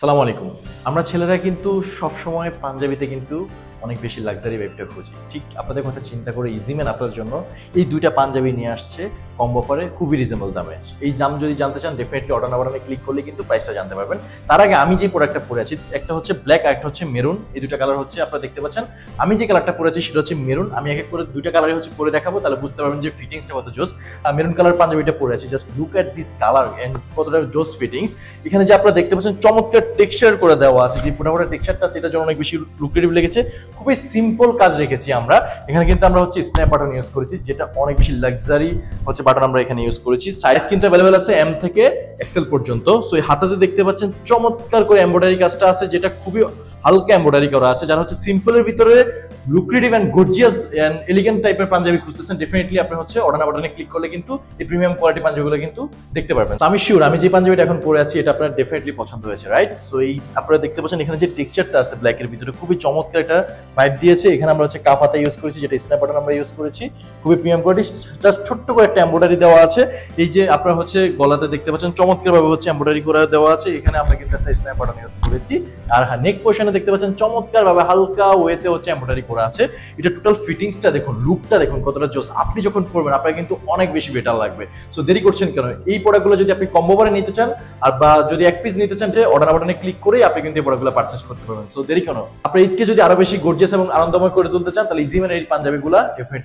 সালামু আলাইকুম। আমরা ছেলেরা কিন্তু সবসময় পাঞ্জাবিতে কিন্তু অনেক বেশি লাক্সারি ভাইবটা খুঁজি। ঠিক আপনাদের কথা চিন্তা করে ইজিম্যান আপনাদের জন্য এই ২টা পাঞ্জাবি নিয়ে আসছে কম্বো অফারে খুবই রিজনেবল দামে। এই দাম যদি জানতে চান ডেফিনেটলি অর্ডার নাম্বারে ক্লিক করলে কিন্তু প্রাইসটা জানতে পারবেন। তার আগে আমি যে প্রোডাক্টটা পরে আছি একটা হচ্ছে ব্ল্যাক আর একটা হচ্ছে মেরুন। এই ২টা কালার হচ্ছে আপনারা দেখতে পাচ্ছেন। আমি যে কালারটা পরে আছি সেটা হচ্ছে মেরুন। আমি এক এক করে ২টা কালারই হচ্ছে পরে দেখাবো, তাহলে বুঝতে পারবেন যে ফিটিংসটা কত জোস। মেরুন কালার পাঞ্জাবিটা পরে আছি, just look at this colour and কতটা জোস ফিটিংস। এখানে যে আপনারা দেখতে পাচ্ছেন চমৎকার টেক্সচার করে দেওয়া আছে, যে ফোটাফোটা টেক্সচারটা সেটার জন্য অনেক বেশি লুক্রেটিভ লেগেছে। খুবই সিম্পল কাজ রেখেছি আমরা এখানে, কিন্তু আমরা হচ্ছে স্ন্যাপ বাটন ইউজ করেছি, যেটা অনেক বেশি লাক্সারি হচ্ছে বাটন আমরা এখানে ইউজ করেছি। সাইজ কিন্তু অ্যাভেলেবেল আছে এম থেকে এক্সেল পর্যন্ত। সো এই হাতাতে দেখতে পাচ্ছেন চমৎকার করে এমব্রয়ডারি কাজটা আছে, যেটা খুবই হালকা এমব্রয়ডারি করা আছে। যারা হচ্ছে সিম্পলের ভিতরে lucrative and gorgeous and elegant টাইপের পাঞ্জাবি খুঁজতেছেন, ডেফিনেটলি আপনি হচ্ছে অর্ডার বাটনে ক্লিক করলে কিন্তু এই প্রিমিয়াম কোয়ালিটি পাঞ্জাবিগুলো কিন্তু দেখতে পারবেন। আমি শিওর আমি যে পাঞ্জাবিটা এখন পরে আছি এটা আপনার ডেফিনেটলি পছন্দ হয়েছে, রাইট? সো এই আপনারা দেখতে পাচ্ছেন এখানে যে টেক্সচারটা আছে ব্ল্যাকের ভিতরে খুবই চমৎকার একটা ভাইব দিয়েছে। এখানে আমরা হচ্ছে কাফাতা ইউজ করেছি, যেটা স্ন্যাপ বাটন আমরা ইউজ করেছি, খুবই প্রিমিয়াম কোয়ালিটি। জাস্ট ছোট্ট করে একটা এমব্রয়ডারি দেওয়া আছে। এই যে আপনারা হচ্ছে গলাতে দেখতে পাচ্ছেন চমৎকার ভাবে হচ্ছে এমব্রয়ডারি করে দেওয়া আছে। এখানে আমরা কিন্তু একটা স্ন্যাপ বাটন ইউজ করেছি। আর হ্যাঁ, নেক পোর্শনে দেখতে পাচ্ছেন চমৎকার ভাবে হালকা ওয়েতে হচ্ছে এমব্রয়ডারি করা আছে। এটা টোটাল ফিটিংসটা দেখুন, লুকটা দেখুন কতটা জোস। আপনি যখন পরবেন আপনার কিন্তু অনেক বেশি বেটার লাগবে। সো দেরি করছেন কেন? এই প্রোডাক্টগুলো যদি আপনি কম্বো বারে নিতে চান আর বা যদি এক পিস নিতে চান, যে অর্ডার বাটনে ক্লিক করেই আপনি কিন্তু এই প্রোডাক্টগুলো পারচেজ করতে পারবেন। সো দেরি কেন? আপনি ঈদকে যদি আরো বেশি গর্জিয়াস এবং আনন্দময় করে তুলতে চান তাহলে ইজিম্যান এই পাঞ্জাবিগুলো ডেফিনেটলি